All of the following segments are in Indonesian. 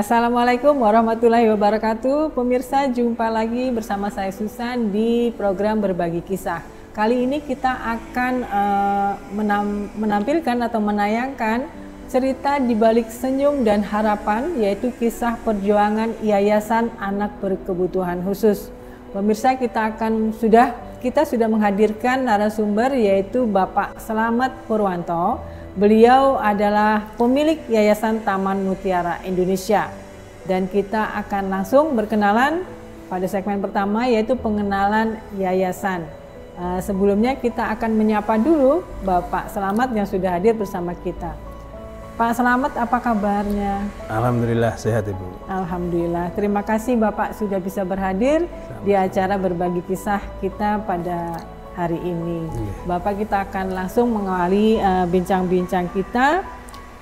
Assalamualaikum warahmatullahi wabarakatuh. Pemirsa, jumpa lagi bersama saya Susan di program Berbagi Kisah. Kali ini kita akan menampilkan atau menayangkan cerita di balik senyum dan harapan, yaitu kisah perjuangan Yayasan Anak Berkebutuhan Khusus. Pemirsa, kita sudah menghadirkan narasumber, yaitu Bapak Slamet Purwanto. Beliau adalah pemilik Yayasan Taman Mutiara Indonesia. Dan kita akan langsung berkenalan pada segmen pertama, yaitu pengenalan yayasan. Sebelumnya kita akan menyapa dulu Bapak Slamet yang sudah hadir bersama kita. Pak Slamet, apa kabarnya? Alhamdulillah sehat Ibu. Alhamdulillah. Terima kasih Bapak sudah bisa berhadir di acara Berbagi Kisah kita pada hari ini. Bapak, kita akan langsung mengawali bincang-bincang kita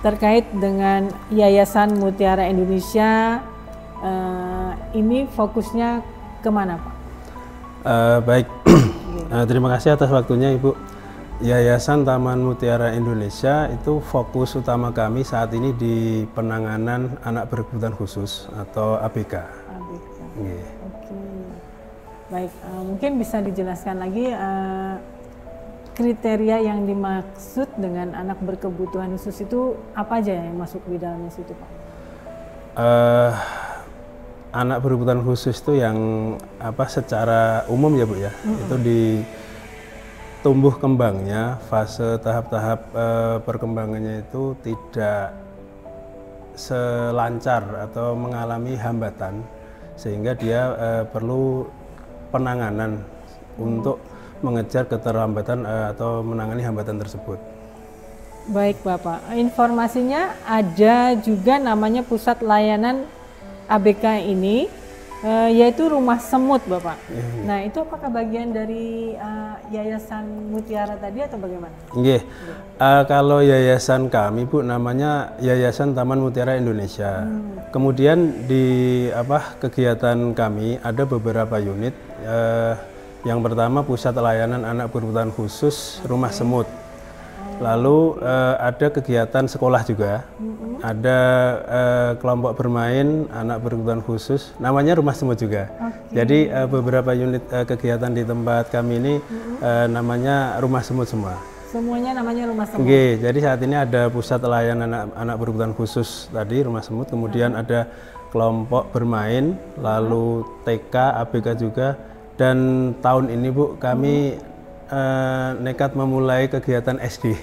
terkait dengan Yayasan Mutiara Indonesia. Ini fokusnya kemana Pak? Baik, terima kasih atas waktunya Ibu. Yayasan Taman Mutiara Indonesia itu fokus utama kami saat ini di penanganan anak berkebutuhan khusus atau ABK. Oke. Baik, mungkin bisa dijelaskan lagi kriteria yang dimaksud dengan anak berkebutuhan khusus itu apa aja yang masuk di dalamnya situ Pak? Anak berkebutuhan khusus itu yang secara umum ya Bu ya, itu di tumbuh kembangnya, fase tahap-tahap perkembangannya itu tidak selancar atau mengalami hambatan, sehingga dia perlu penanganan untuk mengejar keterlambatan atau menangani hambatan tersebut. Baik Bapak, informasinya ada juga namanya pusat layanan ABK ini, yaitu Rumah Semut Bapak. Nah, itu apakah bagian dari Yayasan Mutiara tadi atau bagaimana? Kalau yayasan kami Bu namanya Yayasan Taman Mutiara Indonesia. Kemudian di kegiatan kami ada beberapa unit. Yang pertama pusat layanan anak berkebutuhan khusus Rumah Semut. Lalu ada kegiatan sekolah juga, ada kelompok bermain anak berkebutuhan khusus, namanya Rumah Semut juga. Jadi beberapa unit kegiatan di tempat kami ini namanya Rumah Semut semua. Semuanya namanya Rumah Semut. Jadi saat ini ada pusat layanan anak berkebutuhan khusus tadi Rumah Semut, kemudian ada kelompok bermain, lalu TK, ABK juga, dan tahun ini Bu kami nekat memulai kegiatan SD.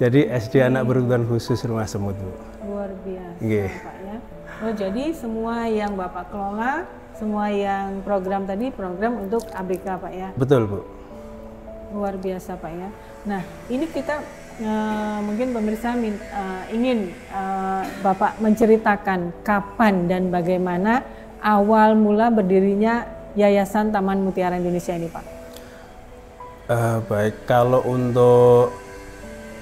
Jadi SD anak berkebutuhan khusus Rumah Semut Bu. Luar biasa Pak ya. Oh, jadi semua yang Bapak kelola, semua yang program tadi program untuk ABK Pak ya? Betul Bu. Luar biasa Pak ya. Nah, ini kita mungkin pemirsa ingin Bapak menceritakan kapan dan bagaimana awal mula berdirinya Yayasan Taman Mutiara Indonesia ini Pak. Baik, kalau untuk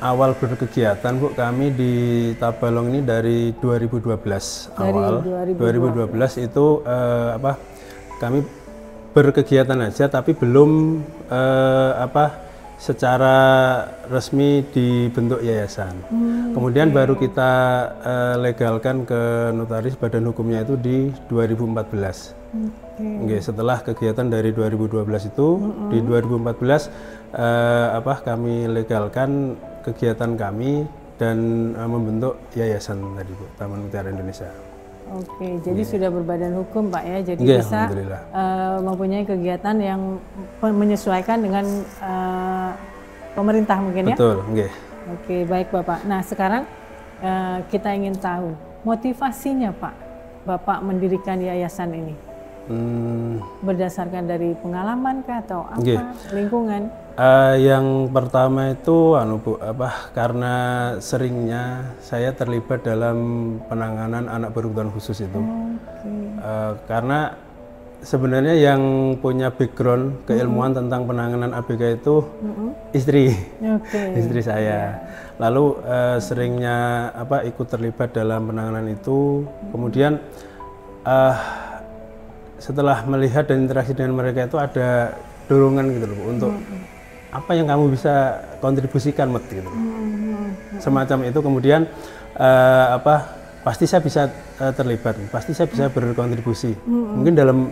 awal berkegiatan Bu, kami di Tabalong ini dari 2012 awal. 2012 itu kami berkegiatan aja, tapi belum secara resmi dibentuk yayasan. Kemudian baru kita legalkan ke notaris badan hukumnya itu di 2014. Setelah kegiatan dari 2012 itu, di 2014 kami legalkan kegiatan kami dan membentuk yayasan tadi Bu, Taman Mutiara Indonesia. Jadi sudah berbadan hukum Pak ya, jadi bisa mempunyai kegiatan yang menyesuaikan dengan pemerintah mungkin ya? Betul. Baik Bapak. Nah sekarang kita ingin tahu motivasinya Pak, Bapak mendirikan yayasan ini. Berdasarkan dari pengalaman kah atau apa? Lingkungan? Yang pertama itu Bu, karena seringnya saya terlibat dalam penanganan anak berkebutuhan khusus itu. Karena sebenarnya yang punya background keilmuan tentang penanganan ABK itu istri saya. Lalu seringnya ikut terlibat dalam penanganan itu. Kemudian setelah melihat dan interaksi dengan mereka itu ada dorongan gitu loh untuk apa yang kamu bisa kontribusikan gitu. Semacam itu. Kemudian pasti saya bisa terlibat, pasti saya bisa berkontribusi. Mungkin dalam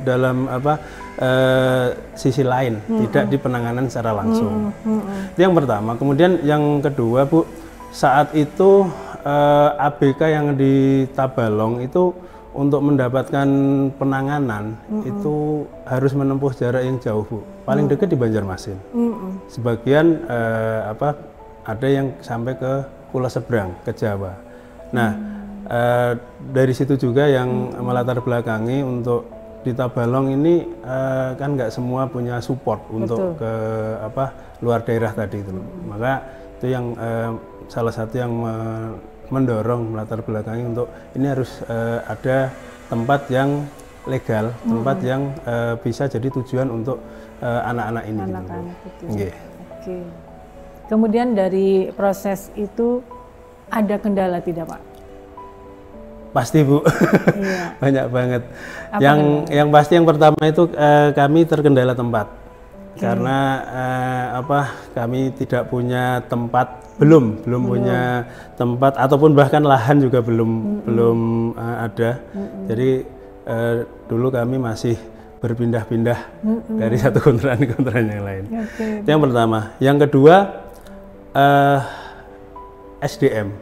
sisi lain, tidak di penanganan secara langsung. Itu yang pertama. Kemudian yang kedua, Bu, saat itu ABK yang di Tabalong itu untuk mendapatkan penanganan itu harus menempuh jarak yang jauh, Bu. Paling dekat di Banjarmasin. Sebagian ada yang sampai ke Pulau Seberang, ke Jawa. Nah, dari situ juga yang melatar belakangi untuk di Tabalong ini kan nggak semua punya support untuk ke luar daerah tadi itu. Maka itu yang salah satu yang mendorong melatar belakangi untuk ini harus ada tempat yang legal, tempat yang bisa jadi tujuan untuk anak-anak ini. Anak-anak itu. Oke. Kemudian dari proses itu ada kendala tidak, Pak? Pasti, Bu. Iya. Banyak banget. Yang pasti yang pertama itu kami terkendala tempat. Karena kami tidak punya tempat, belum punya tempat ataupun bahkan lahan juga belum ada. Jadi dulu kami masih berpindah-pindah dari satu kontrakan ke kontrakan yang lain. Itu yang pertama. Yang kedua, SDM.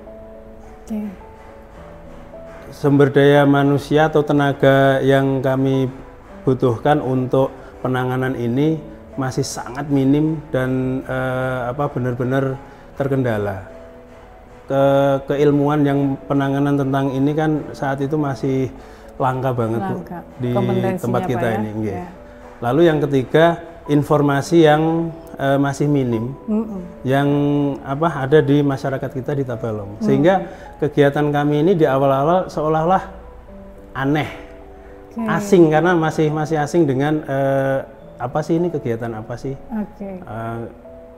Sumber daya manusia atau tenaga yang kami butuhkan untuk penanganan ini masih sangat minim dan benar-benar terkendala. Keilmuan yang penanganan tentang ini kan saat itu masih langka banget, Bu, di tempat kita ini. Ya. Lalu yang ketiga, informasi yang masih minim, yang ada di masyarakat kita di Tabalong, sehingga kegiatan kami ini di awal-awal seolah-olah aneh, asing karena masih asing dengan apa sih ini kegiatan apa sih,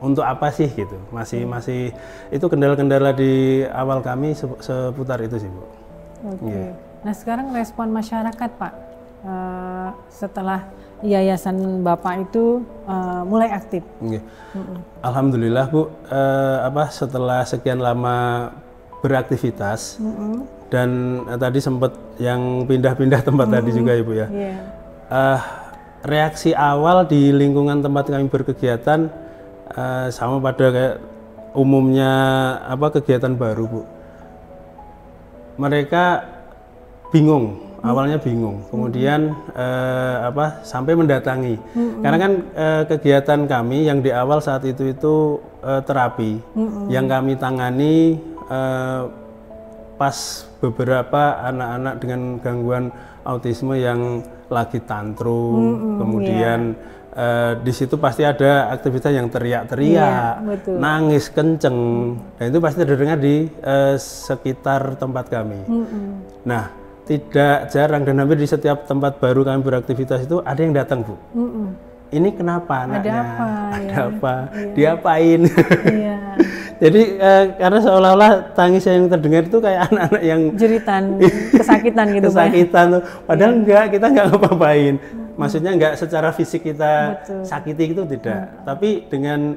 untuk apa sih gitu, masih itu kendala-kendala di awal kami seputar itu sih, Bu. Nah sekarang respon masyarakat, Pak, setelah yayasan Bapak itu mulai aktif. Alhamdulillah, Bu, setelah sekian lama beraktivitas dan tadi sempat yang pindah-pindah tempat tadi juga, Ibu ya. Reaksi awal di lingkungan tempat kami berkegiatan sama pada kayak umumnya kegiatan baru, Bu. Mereka bingung. Awalnya bingung, kemudian sampai mendatangi, karena kan kegiatan kami yang di awal saat itu terapi, yang kami tangani pas beberapa anak-anak dengan gangguan autisme yang lagi tantrum, kemudian di situ pasti ada aktivitas yang teriak-teriak, nangis kenceng, dan itu pasti terdengar di sekitar tempat kami. Nah, tidak jarang dan hampir di setiap tempat baru kami beraktivitas itu ada yang datang, Bu. Ini kenapa anaknya? Ada apa? Diapain? Jadi karena seolah-olah tangis yang terdengar itu kayak anak-anak yang jeritan, kesakitan gitu. Kesakitan tuh. Padahal enggak, kita enggak ngapa-ngapain. Maksudnya enggak secara fisik kita sakiti itu tidak. Tapi dengan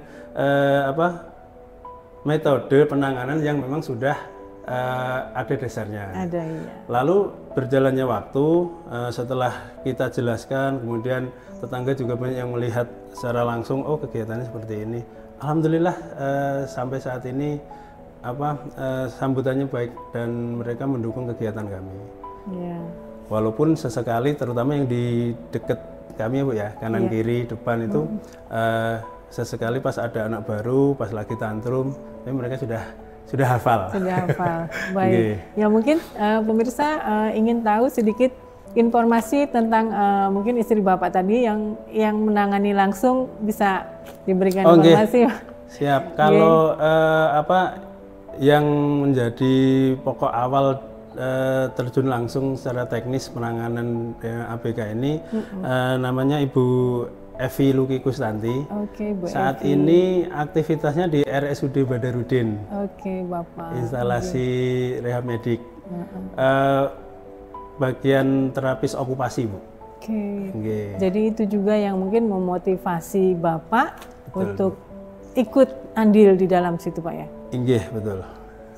metode penanganan yang memang sudah ada dasarnya. Ada, iya. Lalu berjalannya waktu, setelah kita jelaskan, kemudian tetangga juga banyak yang melihat secara langsung, oh kegiatannya seperti ini. Alhamdulillah sampai saat ini sambutannya baik dan mereka mendukung kegiatan kami. Walaupun sesekali, terutama yang di dekat kami, Bu ya, kanan kiri depan itu sesekali pas ada anak baru, pas lagi tantrum, tapi mereka sudah hafal. Sudah hafal. Baik. Ya mungkin pemirsa ingin tahu sedikit informasi tentang mungkin istri Bapak tadi yang menangani langsung, bisa diberikan informasi. Siap. Kalau yang menjadi pokok awal terjun langsung secara teknis penanganan ABK ini namanya Ibu Evi Luki Kustanti. Bu Saat Evi. ini aktivitasnya di RSUD Badarudin. Bapak. Instalasi rehab medik. Bagian terapis okupasi, Bu. Jadi itu juga yang mungkin memotivasi Bapak untuk ikut andil di dalam situ, Pak ya? Betul.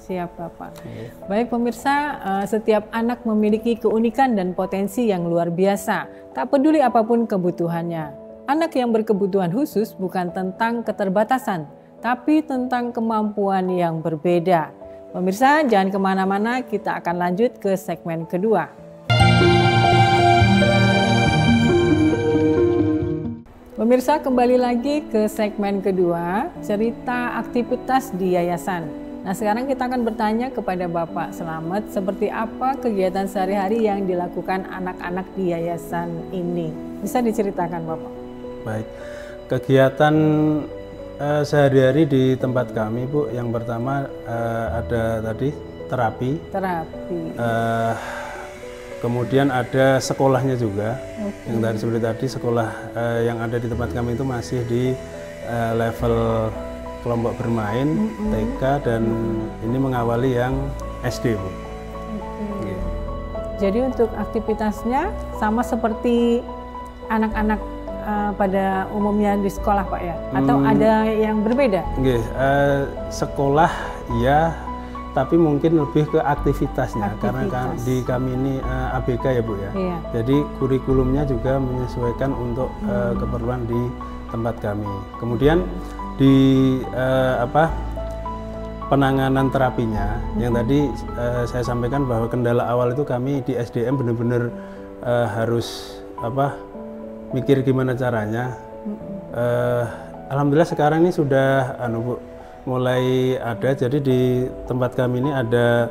Siap Bapak. Baik pemirsa, setiap anak memiliki keunikan dan potensi yang luar biasa. Tak peduli apapun kebutuhannya. Anak yang berkebutuhan khusus bukan tentang keterbatasan, tapi tentang kemampuan yang berbeda. Pemirsa, jangan kemana-mana, kita akan lanjut ke segmen kedua. Pemirsa, kembali lagi ke segmen kedua, cerita aktivitas di yayasan. Nah, sekarang kita akan bertanya kepada Bapak Slamet, seperti apa kegiatan sehari-hari yang dilakukan anak-anak di yayasan ini. Bisa diceritakan Bapak? Baik, kegiatan sehari-hari di tempat kami Bu, yang pertama ada tadi terapi. Kemudian ada sekolahnya juga, yang tadi seperti tadi sekolah yang ada di tempat kami itu masih di level kelompok bermain, TK, dan ini mengawali yang SD Bu. Jadi untuk aktivitasnya sama seperti anak-anak pada umumnya di sekolah Pak ya? Atau ada yang berbeda? Sekolah ya, tapi mungkin lebih ke aktivitasnya. Karena di kami ini ABK ya Bu ya. Iya. Jadi kurikulumnya juga menyesuaikan untuk keperluan di tempat kami. Kemudian di penanganan terapinya yang tadi saya sampaikan bahwa kendala awal itu kami di SDM benar-benar harus mikir gimana caranya. Alhamdulillah sekarang ini sudah Bu, mulai ada. Jadi di tempat kami ini ada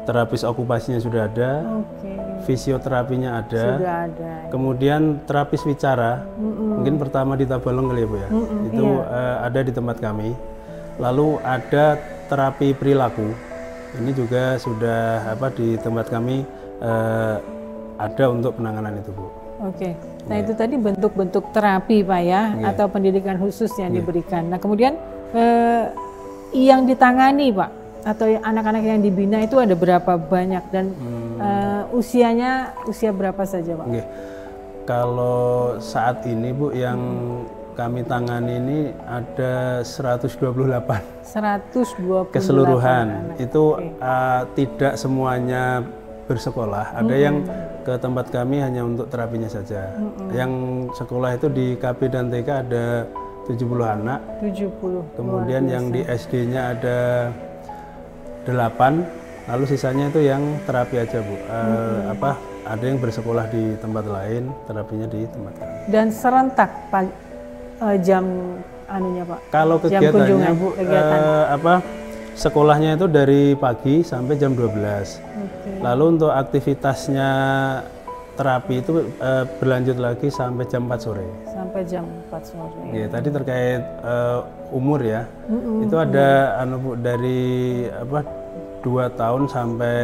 terapis okupasinya sudah ada, fisioterapinya ada, kemudian terapis wicara, mungkin pertama di Tabalong kali ya Bu ya, itu ada di tempat kami. Lalu ada terapi perilaku, ini juga sudah di tempat kami ada untuk penanganan itu Bu. Nah itu tadi bentuk-bentuk terapi Pak ya, atau pendidikan khusus yang diberikan. Nah kemudian yang ditangani Pak, atau anak-anak yang dibina itu ada berapa banyak dan usianya usia berapa saja Pak? Kalau saat ini Bu yang kami tangani ini ada 128. 128 keseluruhan. Itu tidak semuanya bersekolah. Ada yang ke tempat kami hanya untuk terapinya saja. Yang sekolah itu di KP dan TK ada 70 anak. 70. Kemudian yang di SD-nya ada 8, lalu sisanya itu yang terapi aja Bu. Ada yang bersekolah di tempat lain, terapinya di tempat kami. Dan serentak jam anunya Pak? Kalau kegiatannya Bu, sekolahnya itu dari pagi sampai jam 12. Lalu untuk aktivitasnya terapi itu berlanjut lagi sampai jam 4 sore. Sampai jam 4 sore. Ya, tadi terkait umur ya. Itu ada Bu, dari 2 tahun sampai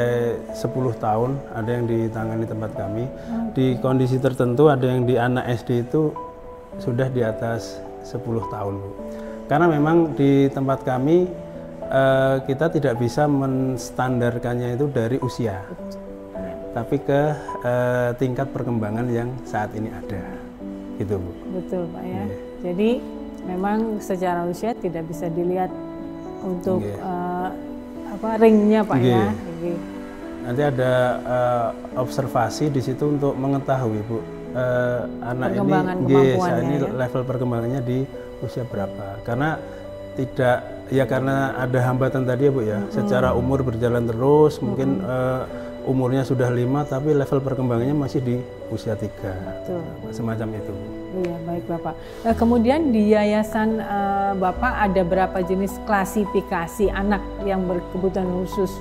10 tahun ada yang ditangani tempat kami. Di kondisi tertentu ada yang di anak SD itu sudah di atas 10 tahun Bu. Karena memang di tempat kami kita tidak bisa menstandarkannya itu dari usia, tapi ke tingkat perkembangan yang saat ini ada, gitu Bu. Betul Pak ya. Jadi memang secara usia tidak bisa dilihat untuk ringnya Pak ya. Nanti ada observasi di situ untuk mengetahui Bu anak ini level perkembangannya di usia berapa. Karena karena ada hambatan tadi ya Bu ya, secara umur berjalan terus, mungkin umurnya sudah 5 tapi level perkembangannya masih di usia 3. Semacam itu. Iya, baik Bapak. Kemudian di yayasan Bapak ada berapa jenis klasifikasi anak yang berkebutuhan khusus?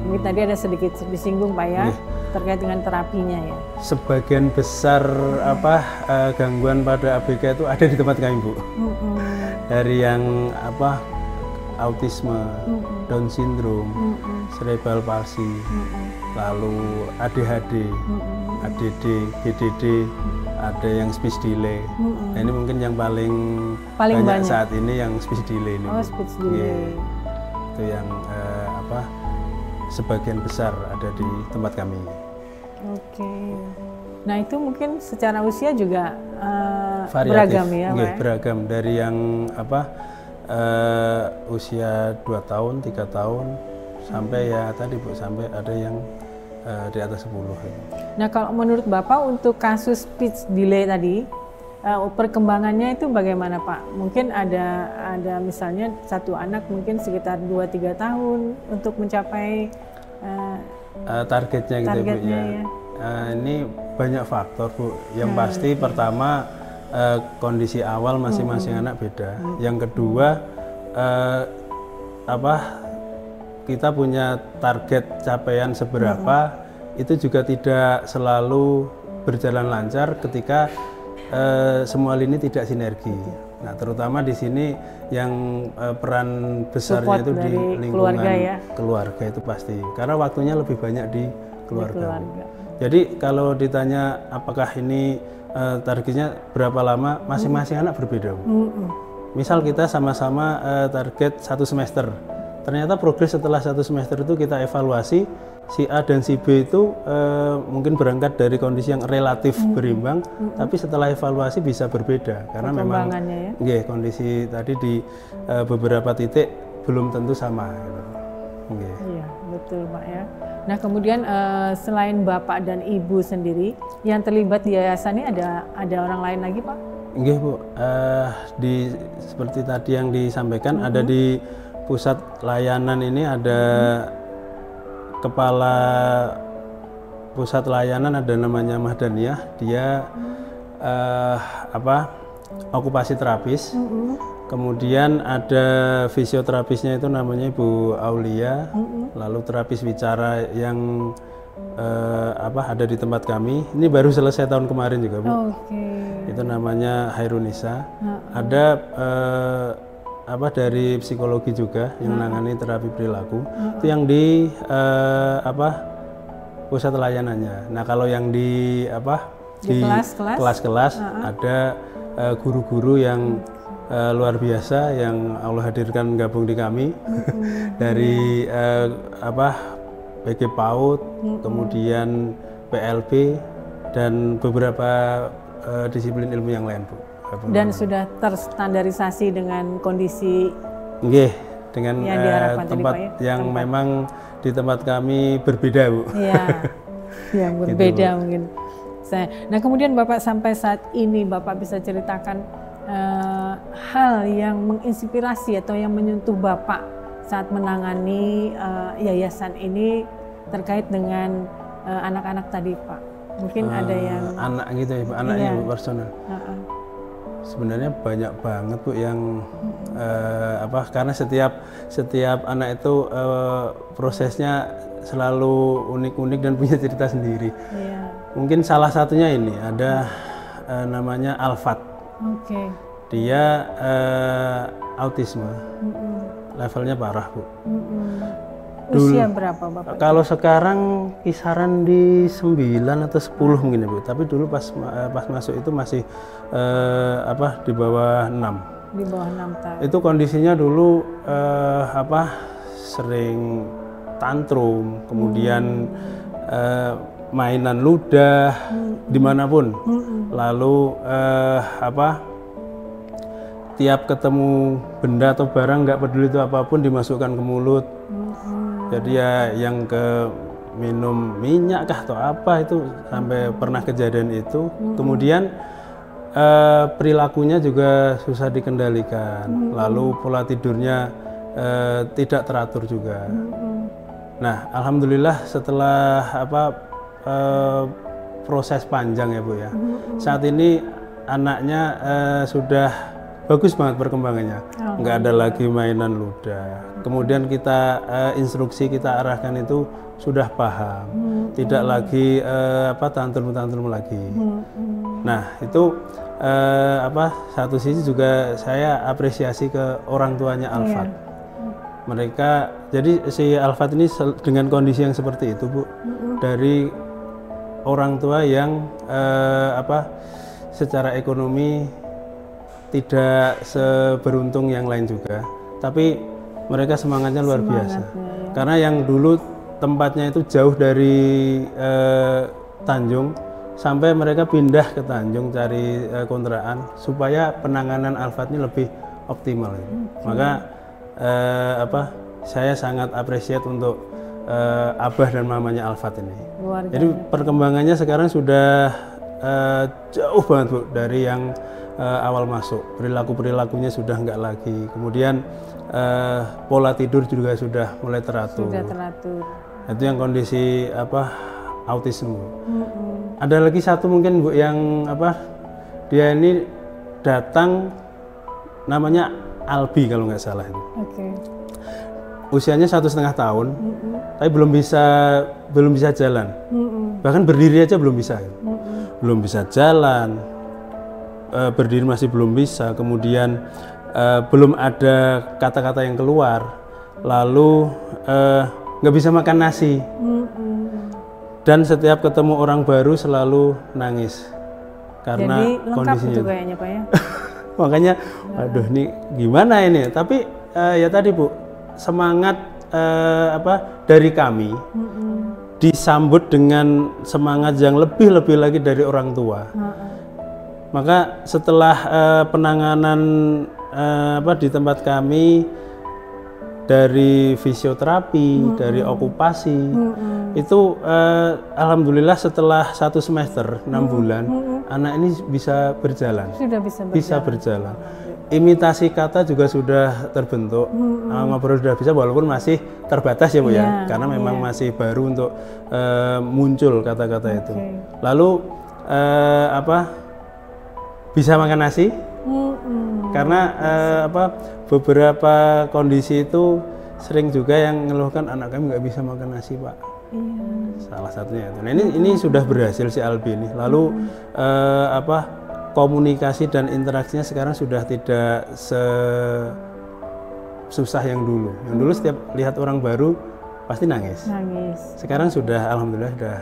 Mungkin tadi ada sedikit disinggung Pak ya, terkait dengan terapinya ya. Sebagian besar gangguan pada ABK itu ada di tempat kami Bu. Dari yang autisme, Down syndrome, cerebral palsy, lalu ADHD, ADD, BDD, ada yang speech delay. Nah, ini mungkin yang paling banyak saat ini yang speech delay ini. Speech delay. Itu yang sebagian besar ada di tempat kami. Nah itu mungkin secara usia juga beragam ya Pak? Beragam, dari yang usia 2 tahun, 3 tahun, sampai ya tadi Bu, sampai ada yang di atas 10. Nah, kalau menurut Bapak untuk kasus speech delay tadi, perkembangannya itu bagaimana Pak? Mungkin ada misalnya satu anak mungkin sekitar 2-3 tahun untuk mencapai targetnya gitu Bu ya. Ini banyak faktor Bu. Yang pasti pertama kondisi awal masing-masing anak beda. Yang kedua kita punya target capaian seberapa, itu juga tidak selalu berjalan lancar ketika semua lini tidak sinergi. Nah, terutama di sini yang peran besarnya itu di lingkungan keluarga itu pasti, karena waktunya lebih banyak di keluarga. Jadi kalau ditanya apakah ini targetnya berapa lama, masing-masing anak berbeda. Misal kita sama-sama target 1 semester. Ternyata progres setelah 1 semester itu kita evaluasi, si A dan si B itu mungkin berangkat dari kondisi yang relatif berimbang, tapi setelah evaluasi bisa berbeda karena memang kondisi tadi di beberapa titik belum tentu sama. Iya, betul Pak ya. Nah, kemudian selain Bapak dan Ibu sendiri yang terlibat di yayasan ini ada orang lain lagi Pak? Nggih Bu, seperti tadi yang disampaikan ada di pusat layanan ini ada kepala pusat layanan ada namanya Mahdaniyah, dia okupasi terapis. Kemudian ada fisioterapisnya itu namanya Ibu Aulia, lalu terapis bicara yang ada di tempat kami. Ini baru selesai tahun kemarin juga Bu. Itu namanya Hairunisa. Ada dari psikologi juga yang menangani terapi perilaku. Itu yang di pusat layanannya. Nah, kalau yang di kelas-kelas ada guru-guru yang luar biasa yang Allah hadirkan gabung di kami dari BG PAUD, kemudian PLB dan beberapa disiplin ilmu yang lain Bu. Dan sudah terstandarisasi dengan kondisi dengan tempat yang memang di tempat kami berbeda Bu. Iya, yang berbeda gitu, mungkin. Nah, kemudian Bapak sampai saat ini Bapak bisa ceritakan hal yang menginspirasi atau yang menyentuh Bapak saat menangani yayasan ini terkait dengan anak-anak tadi Pak. Mungkin ada yang anak gitu ya Pak, anak yang personal. Sebenarnya banyak banget Bu yang karena setiap anak itu prosesnya selalu unik-unik dan punya cerita sendiri. Mungkin salah satunya ini ada namanya Alfat. Dia autisme, levelnya parah Bu. Usia berapa Bapak? Kalau sekarang kisaran di 9 atau 10 mungkin ya Bu. Tapi dulu pas masuk itu masih di bawah 6. Di bawah 6 tahun. Itu kondisinya dulu sering tantrum, kemudian mainan ludah dimanapun. Lalu tiap ketemu benda atau barang nggak peduli itu apapun dimasukkan ke mulut. Jadi ya yang ke minum minyak kah atau apa itu sampai pernah kejadian itu. Kemudian perilakunya juga susah dikendalikan. Lalu pola tidurnya tidak teratur juga. Nah, alhamdulillah setelah proses panjang ya Bu ya. Saat ini anaknya sudah bagus banget perkembangannya, nggak ada lagi mainan ludah. Kemudian kita instruksi kita arahkan itu sudah paham, tidak lagi tantrum lagi. Nah itu satu sisi juga saya apresiasi ke orang tuanya Alfat. Mereka jadi si Alfat ini dengan kondisi yang seperti itu Bu, dari orang tua yang secara ekonomi tidak seberuntung yang lain juga, tapi mereka semangatnya luar biasa. Karena yang dulu tempatnya itu jauh dari Tanjung, sampai mereka pindah ke Tanjung cari kontrakan supaya penanganan Alfat ini lebih optimal. Maka saya sangat appreciate untuk abah dan mamanya Alfat ini. Luar Jadi perkembangannya sekarang sudah jauh banget Bu dari yang awal masuk. Perilakunya sudah enggak lagi. Kemudian pola tidur juga sudah mulai teratur. Sudah teratur. Itu yang kondisi autisme. Ada lagi satu mungkin Bu yang dia ini datang namanya Albi kalau nggak salah itu. Oke. Usianya 1,5 tahun, tapi belum bisa jalan. Bahkan berdiri aja belum bisa. Belum bisa jalan, berdiri masih belum bisa. Kemudian belum ada kata-kata yang keluar. Lalu nggak bisa makan nasi. Dan setiap ketemu orang baru selalu nangis karena jadi lengkap kondisinya. itu kayaknya Pak ya. Makanya, waduh, nih gimana ini? Tapi ya tadi Bu, semangat dari kami disambut dengan semangat yang lebih lagi dari orang tua. Maka setelah penanganan di tempat kami dari fisioterapi, dari okupasi, itu alhamdulillah setelah 1 semester 6 bulan anak ini bisa berjalan. Sudah bisa berjalan. Imitasi kata juga sudah terbentuk. Ngobrol sudah bisa walaupun masih terbatas ya Bu ya, karena memang masih baru untuk muncul kata-kata itu. Lalu bisa makan nasi. Karena beberapa kondisi itu sering juga yang ngeluhkan anak kami nggak bisa makan nasi Pak. Salah satunya itu. Nah ini sudah berhasil si Albi ini. Lalu komunikasi dan interaksinya sekarang sudah tidak susah yang dulu. Yang dulu setiap lihat orang baru pasti nangis. Sekarang sudah alhamdulillah sudah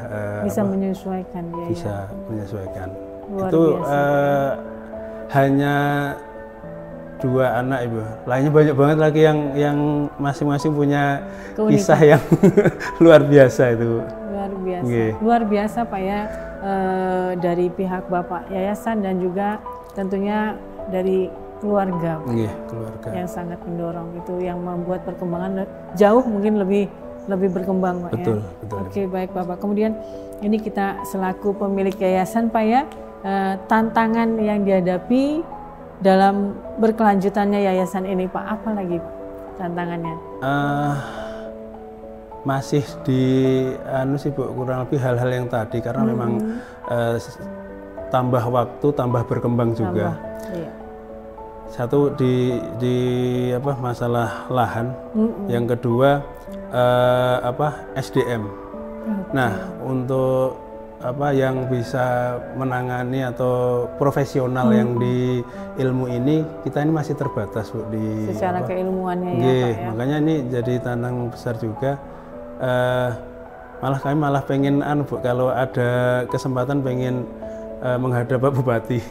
bisa menyesuaikan ya. Bisa menyesuaikan. Luar itu biasa. Hanya 2 anak Ibu. Lainnya banyak banget lagi yang masing-masing punya kisah yang luar biasa itu. Luar biasa. Luar biasa Pak ya, dari pihak Bapak Yayasan dan juga tentunya dari keluarga. Keluarga. Yang sangat mendorong itu yang membuat perkembangan jauh mungkin lebih berkembang Pak betul, ya. Betul. Oke, baik Bapak. Kemudian ini kita selaku pemilik yayasan Pak ya, tantangan yang dihadapi dalam berkelanjutannya yayasan ini Pak, apa lagi Pak tantangannya? Masih di sih Bu, kurang lebih hal-hal yang tadi karena memang tambah waktu, tambah berkembang juga. Iya. Satu di masalah lahan, yang kedua SDM. Nah, untuk yang bisa menangani atau profesional yang di ilmu ini, kita ini masih terbatas Bu di secara keilmuannya ya Pak ya. Makanya ini jadi tantangan besar juga. Kami malah pengen Bu, kalau ada kesempatan pengen menghadap Pak Bupati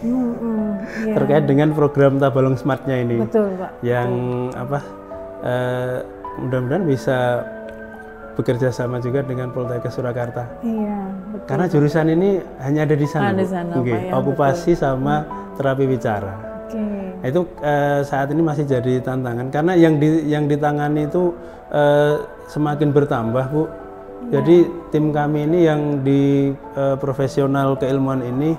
terkait dengan program Tabalong Smartnya ini. Betul Pak. Yang mudah-mudahan bisa bekerja sama juga dengan Poltekkes Surakarta. Iya, betul. Karena jurusan ini hanya ada di sana. Ada di sana, Pak, ya, okupasi betul. Sama terapi bicara. Nah, itu saat ini masih jadi tantangan karena yang ditangani itu semakin bertambah Bu. Jadi tim kami ini yang di profesional keilmuan ini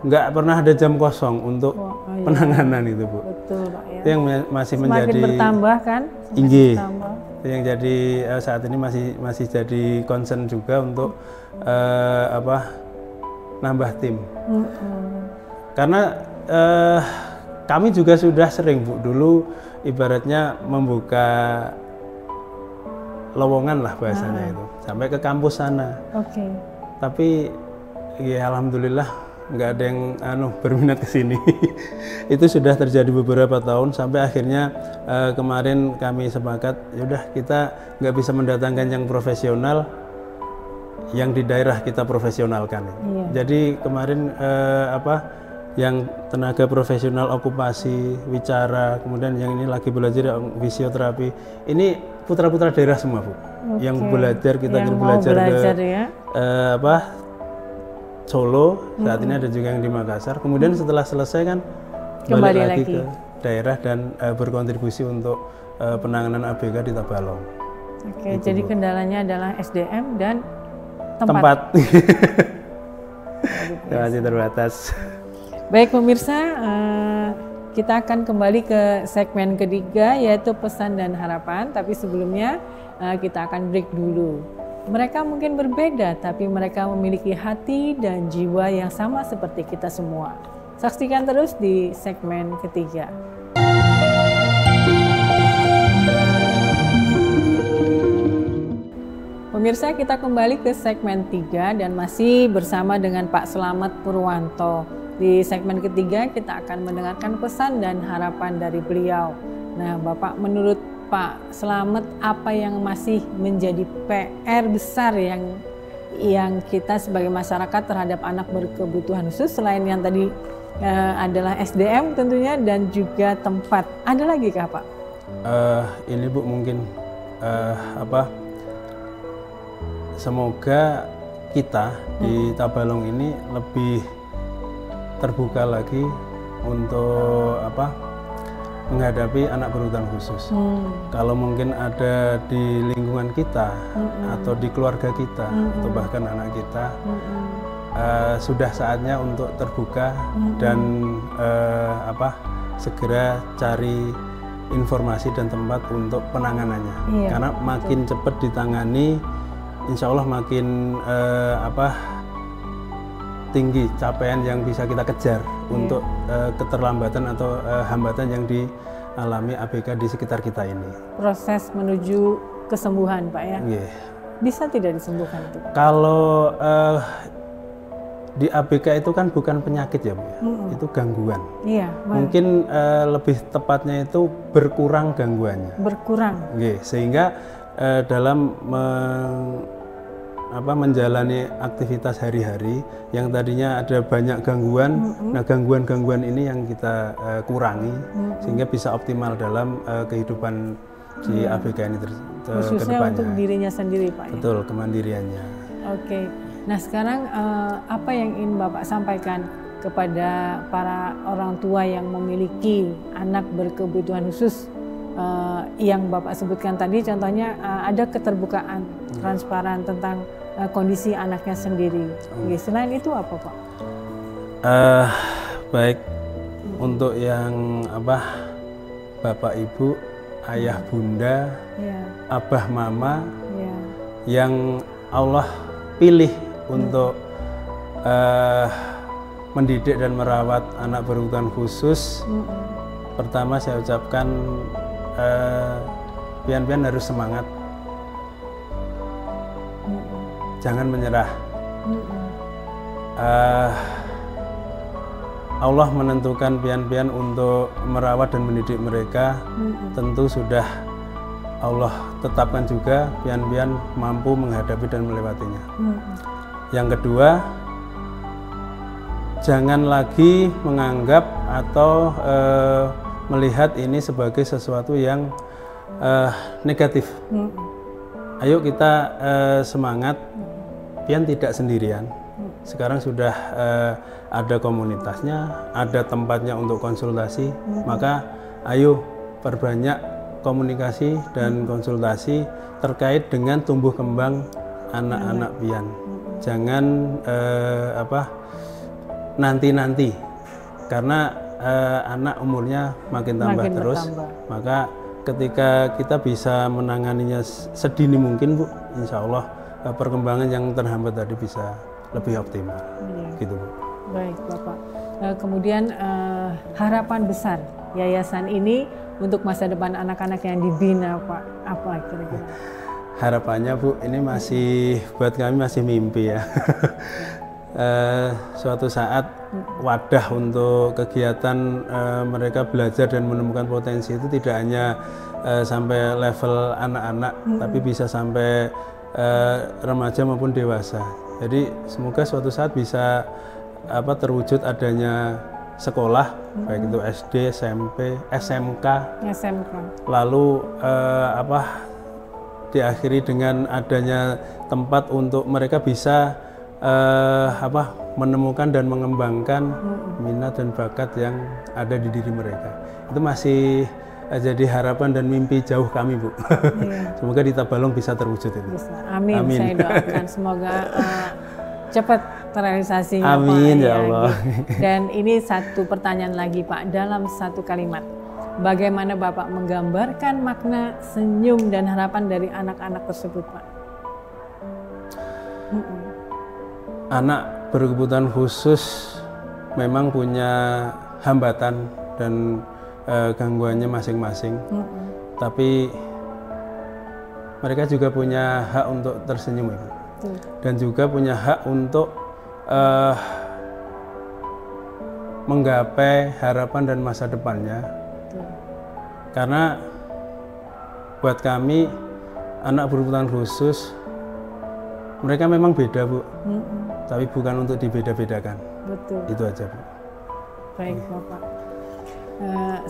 nggak pernah ada jam kosong untuk penanganan itu Bu. Betul Pak ya. Itu yang masih semakin menjadi bertambah kan? Bertambah. Yang jadi saat ini masih jadi concern juga untuk nambah tim. Karena kami juga sudah sering Bu dulu ibaratnya membuka lowongan lah bahasanya itu sampai ke kampus sana. Tapi ya alhamdulillah nggak ada yang berminat ke sini. Itu sudah terjadi beberapa tahun sampai akhirnya kemarin kami sepakat yaudah kita nggak bisa mendatangkan yang profesional, yang di daerah kita profesionalkan. Jadi kemarin yang tenaga profesional okupasi, wicara, kemudian yang ini lagi belajar fisioterapi, ini putra-putra daerah semua Bu. Yang belajar kita belajar ke Solo, saat ini ada juga yang di Makassar. Kemudian setelah selesai kan kembali balik lagi ke daerah dan berkontribusi untuk penanganan ABK di Tabalong. Oke, jadi kendalanya adalah SDM dan Tempat. Masih terbatas. Baik pemirsa, kita akan kembali ke segmen ketiga yaitu pesan dan harapan. Tapi sebelumnya kita akan break dulu. Mereka mungkin berbeda, tapi mereka memiliki hati dan jiwa yang sama seperti kita semua. Saksikan terus di segmen ketiga. Pemirsa, kita kembali ke segmen 3 dan masih bersama dengan Pak Slamet Purwanto. Di segmen ketiga kita akan mendengarkan pesan dan harapan dari beliau. Nah, Bapak, menurut Pak Slamet, apa yang masih menjadi PR besar yang kita sebagai masyarakat terhadap anak berkebutuhan khusus selain yang tadi adalah SDM tentunya dan juga tempat. Ada lagi kah, Pak? Ini Bu mungkin semoga kita di Tabalong ini lebih terbuka lagi untuk menghadapi anak berkebutuhan khusus. Kalau mungkin ada di lingkungan kita atau di keluarga kita atau bahkan anak kita, sudah saatnya untuk terbuka dan segera cari informasi dan tempat untuk penanganannya. Karena makin cepat ditangani, insya Allah makin tinggi capaian yang bisa kita kejar untuk keterlambatan atau hambatan yang dialami ABK di sekitar kita ini. Proses menuju kesembuhan, Pak ya? Bisa tidak disembuhkan itu? Kalau di ABK itu kan bukan penyakit ya Bu, itu gangguan. Mungkin lebih tepatnya itu berkurang gangguannya. Berkurang? Sehingga dalam menjalani aktivitas hari-hari yang tadinya ada banyak gangguan, nah gangguan-gangguan ini yang kita kurangi sehingga bisa optimal dalam kehidupan di ABK ini khususnya untuk dirinya sendiri, Pak. Betul, kemandiriannya. Oke, nah sekarang apa yang ingin Bapak sampaikan kepada para orang tua yang memiliki anak berkebutuhan khusus yang Bapak sebutkan tadi, contohnya ada keterbukaan transparan tentang kondisi anaknya sendiri. Selain itu apa, Pak? Baik, untuk yang Bapak Ibu, ayah bunda, abah mama yang Allah pilih untuk mendidik dan merawat anak berkebutuhan khusus, pertama saya ucapkan pian-pian harus semangat. Jangan menyerah. Allah menentukan pian-pian untuk merawat dan mendidik mereka. Tentu sudah Allah tetapkan juga pian-pian mampu menghadapi dan melewatinya. Yang kedua, jangan lagi menganggap atau melihat ini sebagai sesuatu yang negatif. Ayo kita semangat. Pian tidak sendirian. Sekarang sudah ada komunitasnya, ada tempatnya untuk konsultasi. Maka ayo perbanyak komunikasi dan konsultasi terkait dengan tumbuh kembang anak-anak pian. Jangan nanti-nanti, karena anak umurnya makin tambah terus. Maka ketika kita bisa menanganinya sedini mungkin, Bu, insya Allah perkembangan yang terhambat tadi bisa lebih optimal. Gitu, Bu. Baik, Bapak. Kemudian harapan besar yayasan ini untuk masa depan anak-anak yang dibina, Pak, apa kira-kira? Harapannya, Bu, ini masih buat kami masih mimpi ya. Suatu saat wadah untuk kegiatan mereka belajar dan menemukan potensi itu tidak hanya sampai level anak-anak, tapi bisa sampai remaja maupun dewasa. Jadi semoga suatu saat bisa terwujud adanya sekolah, baik itu SD, SMP, SMK. Lalu diakhiri dengan adanya tempat untuk mereka bisa menemukan dan mengembangkan minat dan bakat yang ada di diri mereka. Itu masih jadi harapan dan mimpi jauh kami, Bu. Semoga di Tabalong bisa terwujud itu. Bisa. Amin. Amin. Saya doakan semoga cepat terrealisasinya, amin, Pak. Ya Allah. Gitu. Dan ini satu pertanyaan lagi, Pak, dalam satu kalimat. Bagaimana Bapak menggambarkan makna senyum dan harapan dari anak-anak tersebut, Pak? Anak berkebutuhan khusus memang punya hambatan dan gangguannya masing-masing, tapi mereka juga punya hak untuk tersenyum, Ibu. Dan juga punya hak untuk menggapai harapan dan masa depannya. Karena buat kami anak berkebutuhan khusus mereka memang beda, Bu, tapi bukan untuk dibeda-bedakan. Betul. Itu aja, Bu. Baik, Bapak.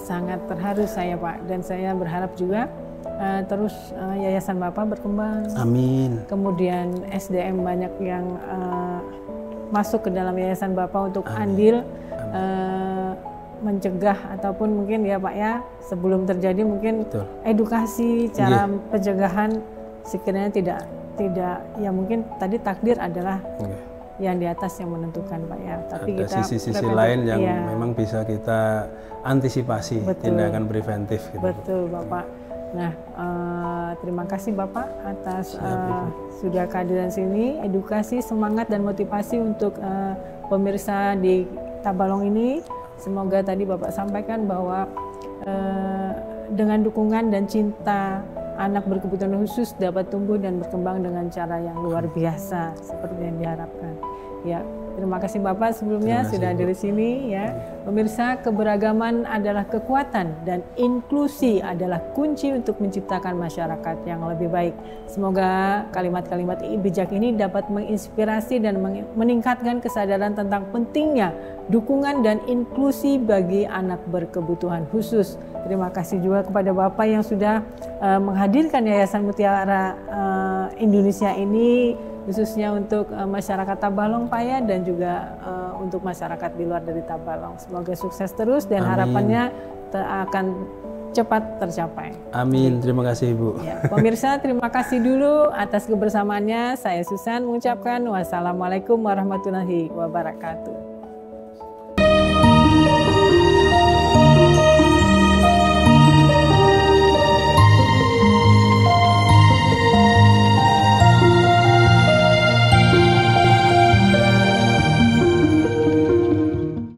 Sangat terharu saya, Pak, dan saya berharap juga terus yayasan Bapak berkembang. Amin. Kemudian SDM banyak yang masuk ke dalam yayasan Bapak untuk andil mencegah ataupun mungkin ya Pak ya, sebelum terjadi mungkin betul, edukasi cara pencegahan sekiranya tidak ya mungkin tadi takdir adalah yang di atas yang menentukan, Pak ya. Tapi ada kita sisi-sisi lain yang memang bisa kita antisipasi, betul, tindakan preventif gitu. Betul, Bapak. Nah, terima kasih Bapak atas sudah kehadiran sini, edukasi, semangat dan motivasi untuk pemirsa di Tabalong ini. Semoga tadi Bapak sampaikan bahwa dengan dukungan dan cinta anak berkebutuhan khusus dapat tumbuh dan berkembang dengan cara yang luar biasa seperti yang diharapkan. Ya, terima kasih Bapak sebelumnya sudah dari sini ya. Pemirsa, keberagaman adalah kekuatan dan inklusi adalah kunci untuk menciptakan masyarakat yang lebih baik. Semoga kalimat-kalimat bijak ini dapat menginspirasi dan meningkatkan kesadaran tentang pentingnya dukungan dan inklusi bagi anak berkebutuhan khusus. Terima kasih juga kepada Bapak yang sudah menghadirkan Yayasan Mutiara Indonesia ini khususnya untuk masyarakat Tabalong, Pak ya, dan juga untuk masyarakat di luar dari Tabalong. Semoga sukses terus dan harapannya akan cepat tercapai. Amin. Terima kasih, Ibu. Ya, pemirsa, terima kasih dulu atas kebersamaannya. Saya Susan mengucapkan wassalamualaikum warahmatullahi wabarakatuh.